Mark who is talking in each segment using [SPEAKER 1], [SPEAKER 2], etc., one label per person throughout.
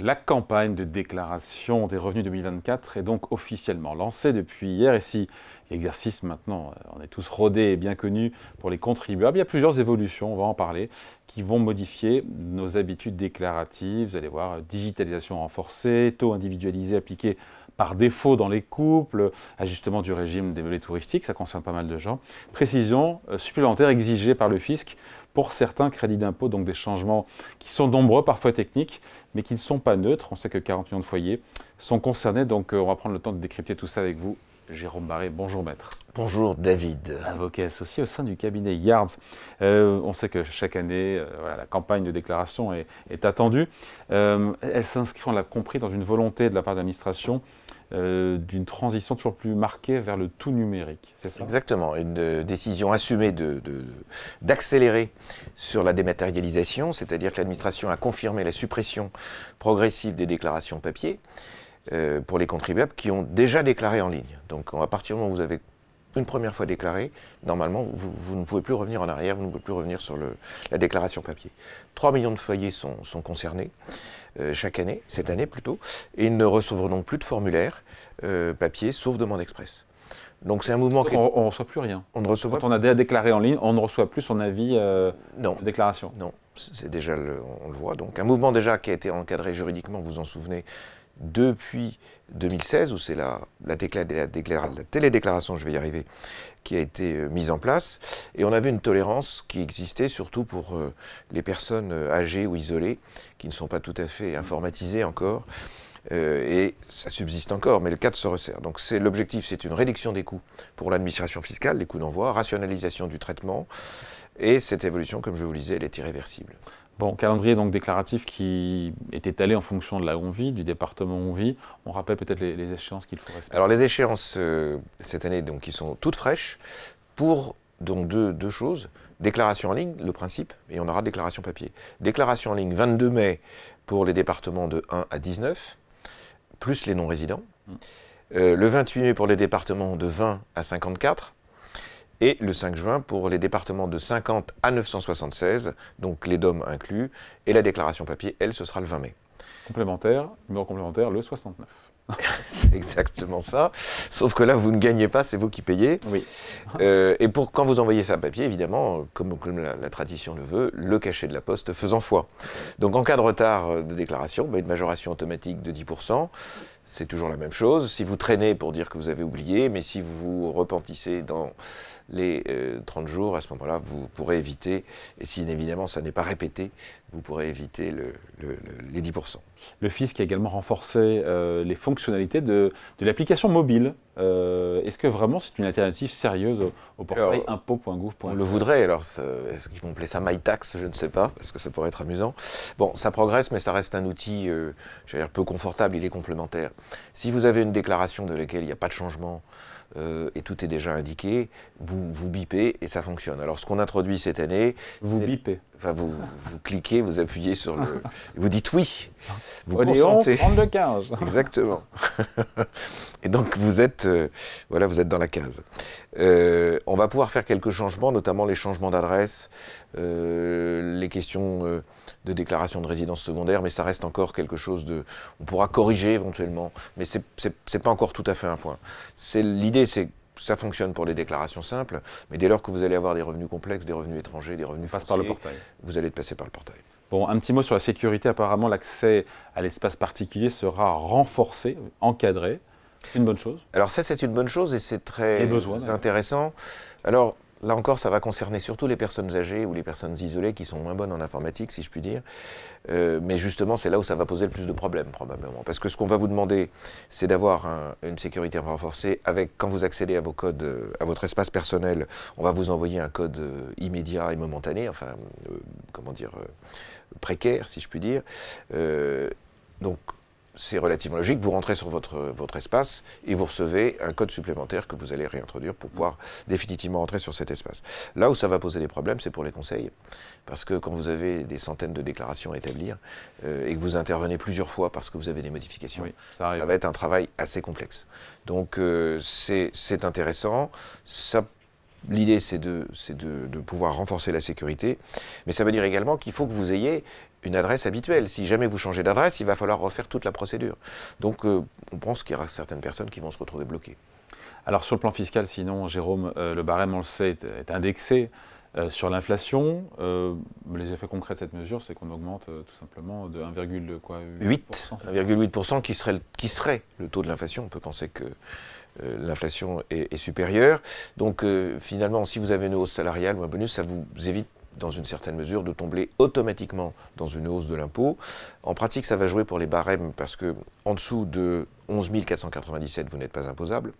[SPEAKER 1] La campagne de déclaration des revenus 2024 est donc officiellement lancée depuis hier. Et si l'exercice maintenant, on est tous rodés et bien connus pour les contribuables, il y a plusieurs évolutions, on va en parler, qui vont modifier nos habitudes déclaratives. Vous allez voir, digitalisation renforcée, taux individualisé appliqué par défaut dans les couples, ajustement du régime des meublés touristiques, ça concerne pas mal de gens, précision supplémentaire exigée par le fisc pour certains crédits d'impôt, donc des changements qui sont nombreux, parfois techniques, mais qui ne sont pas neutres. On sait que 40 millions de foyers sont concernés, donc on va prendre le temps de décrypter tout ça avec vous. Jérôme Barré, bonjour maître.
[SPEAKER 2] Bonjour David.
[SPEAKER 1] Avocat associé au sein du cabinet Yards. On sait que chaque année, la campagne de déclaration est attendue. Elle s'inscrit, on l'a compris, dans une volonté de la part de l'administration d'une transition toujours plus marquée vers le tout numérique, c'est ça?
[SPEAKER 2] Exactement, une décision assumée d'accélérer sur la dématérialisation, c'est-à-dire que l'administration a confirmé la suppression progressive des déclarations papier pour les contribuables qui ont déjà déclaré en ligne. Donc à partir du moment où vous avez une première fois déclaré, normalement, vous ne pouvez plus revenir en arrière, vous ne pouvez plus revenir sur la déclaration papier. 3 millions de foyers sont concernés chaque année, cette année plutôt, et ils ne reçoivent donc plus de formulaire papier, sauf demande express. Donc c'est un mouvement qui...
[SPEAKER 1] On ne reçoit plus rien.
[SPEAKER 2] On ne reçoit
[SPEAKER 1] Quand on a déjà déclaré en ligne, on ne reçoit plus son avis de déclaration.
[SPEAKER 2] Non, c'est déjà, on le voit. Donc un mouvement déjà qui a été encadré juridiquement, vous vous en souvenez, depuis 2016, où c'est la télédéclaration, je vais y arriver, qui a été mise en place. Et on avait une tolérance qui existait surtout pour les personnes âgées ou isolées, qui ne sont pas tout à fait informatisées encore. Et ça subsiste encore, mais le cadre se resserre. Donc l'objectif, c'est une réduction des coûts pour l'administration fiscale, les coûts d'envoi, rationalisation du traitement. Et cette évolution, comme je vous le disais, elle est irréversible.
[SPEAKER 1] Bon, calendrier donc déclaratif qui est étalé en fonction de là où on vit, du département où on vit. On rappelle peut-être les échéances qu'il faut respecter.
[SPEAKER 2] Alors les échéances cette année, donc, qui sont toutes fraîches, pour donc deux choses. Déclaration en ligne, le principe, et on aura déclaration papier. Déclaration en ligne 22 mai pour les départements de 1 à 19, plus les non-résidents. Le 28 mai pour les départements de 20 à 54. Et le 5 juin pour les départements de 50 à 976, donc les DOM inclus, et la déclaration papier, elle, ce sera le 20 mai.
[SPEAKER 1] Complémentaire, numéro complémentaire, le 69.
[SPEAKER 2] C'est exactement ça, sauf que là, vous ne gagnez pas, c'est vous qui payez.
[SPEAKER 1] Oui.
[SPEAKER 2] Et quand vous envoyez ça à papier, évidemment, comme la tradition le veut, le cachet de la poste faisant foi. Donc en cas de retard de déclaration, une majoration automatique de 10%, c'est toujours la même chose. Si vous traînez pour dire que vous avez oublié, mais si vous vous repentissez dans les 30 jours, à ce moment-là, vous pourrez éviter, et si évidemment ça n'est pas répété, vous pourrez éviter les 10%.
[SPEAKER 1] Le fisc a également renforcé les fonctionnalités de l'application mobile. Est-ce que vraiment c'est une alternative sérieuse au portail impôt.gouv.fr?
[SPEAKER 2] On le voudrait, alors est-ce qu'ils vont appeler ça MyTax? Je ne sais pas, parce que ça pourrait être amusant. Bon, ça progresse, mais ça reste un outil, j'allais dire, peu confortable, il est complémentaire. Si vous avez une déclaration de laquelle il n'y a pas de changement, et tout est déjà indiqué, vous bipez et ça fonctionne. Alors ce qu'on introduit cette année...
[SPEAKER 1] Vous bipez?
[SPEAKER 2] Enfin, vous cliquez, vous appuyez sur le... Vous dites oui, vous
[SPEAKER 1] Odéon,
[SPEAKER 2] consentez.
[SPEAKER 1] 3215.
[SPEAKER 2] Exactement. Et donc vous êtes dans la case. On va pouvoir faire quelques changements, notamment les changements d'adresse, les questions de déclaration de résidence secondaire, mais ça reste encore quelque chose de... On pourra corriger éventuellement, mais c'est pas encore tout à fait un point. L'idée, c'est que ça fonctionne pour les déclarations simples, mais dès lors que vous allez avoir des revenus complexes, des revenus étrangers, des revenus fonciers,
[SPEAKER 1] par le portail.
[SPEAKER 2] Vous allez passer par le portail.
[SPEAKER 1] Bon, un petit mot sur la sécurité. Apparemment, l'accès à l'espace particulier sera renforcé, encadré. C'est une bonne chose.
[SPEAKER 2] Alors ça, c'est une bonne chose et c'est très intéressant. Alors, là encore, ça va concerner surtout les personnes âgées ou les personnes isolées qui sont moins bonnes en informatique, si je puis dire. Mais justement, c'est là où ça va poser le plus de problèmes, probablement. Parce que ce qu'on va vous demander, c'est d'avoir une sécurité renforcée avec, quand vous accédez à vos codes, à votre espace personnel, on va vous envoyer un code immédiat et momentané, enfin, précaire, si je puis dire. Donc, c'est relativement logique, vous rentrez sur votre espace et vous recevez un code supplémentaire que vous allez réintroduire pour pouvoir définitivement rentrer sur cet espace. Là où ça va poser des problèmes, c'est pour les conseils, parce que quand vous avez des centaines de déclarations à établir et que vous intervenez plusieurs fois parce que vous avez des modifications, oui, ça va être un travail assez complexe. Donc c'est intéressant, l'idée c'est de pouvoir renforcer la sécurité, mais ça veut dire également qu'il faut que vous ayez une adresse habituelle. Si jamais vous changez d'adresse, il va falloir refaire toute la procédure. Donc on pense qu'il y aura certaines personnes qui vont se retrouver bloquées.
[SPEAKER 1] Alors sur le plan fiscal, sinon, Jérôme, le barème, on le sait, est indexé sur l'inflation. Les effets concrets de cette mesure, c'est qu'on augmente tout simplement de
[SPEAKER 2] 1,8% qui serait le taux de l'inflation. On peut penser que l'inflation est supérieure. Donc finalement, si vous avez une hausse salariale ou un bonus, ça vous évite dans une certaine mesure de tomber automatiquement dans une hausse de l'impôt. En pratique, ça va jouer pour les barèmes parce que en dessous de 11 497, vous n'êtes pas imposable.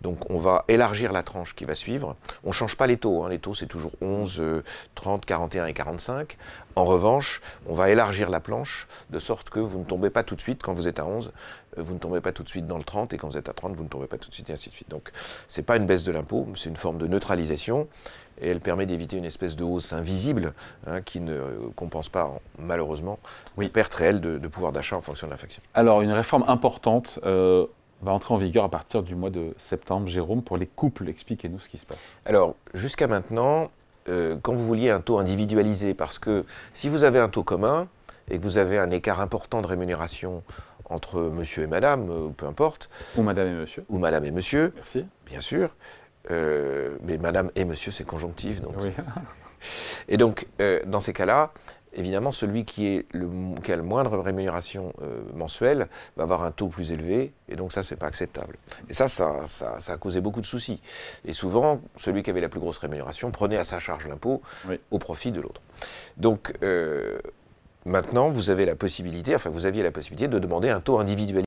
[SPEAKER 2] Donc on va élargir la tranche qui va suivre. On ne change pas les taux. Les taux, c'est toujours 11, 30, 41 et 45. En revanche, on va élargir la planche de sorte que vous ne tombez pas tout de suite quand vous êtes à 11. Vous ne tombez pas tout de suite dans le 30 et quand vous êtes à 30, vous ne tombez pas tout de suite et ainsi de suite. Donc ce n'est pas une baisse de l'impôt, c'est une forme de neutralisation et elle permet d'éviter une espèce de hausse invisible qui ne compense pas malheureusement une perte réelle de pouvoir d'achat en fonction de l'inflation.
[SPEAKER 1] Alors une réforme importante va entrer en vigueur à partir du mois de septembre. Jérôme, pour les couples, expliquez-nous ce qui se passe.
[SPEAKER 2] Alors jusqu'à maintenant, quand vous vouliez un taux individualisé, parce que si vous avez un taux commun et que vous avez un écart important de rémunération entre monsieur et madame, peu importe.
[SPEAKER 1] Ou madame et monsieur.
[SPEAKER 2] Ou madame et monsieur.
[SPEAKER 1] Merci.
[SPEAKER 2] Bien sûr. Mais madame et monsieur, c'est conjonctif. Donc.
[SPEAKER 1] Oui.
[SPEAKER 2] Et donc, dans ces cas-là, évidemment, celui qui a le moindre rémunération mensuelle va avoir un taux plus élevé. Et donc ça, c'est pas acceptable. Et ça a causé beaucoup de soucis. Et souvent, celui qui avait la plus grosse rémunération prenait à sa charge l'impôt au profit de l'autre. Donc, maintenant, vous aviez la possibilité de demander un taux individualisé.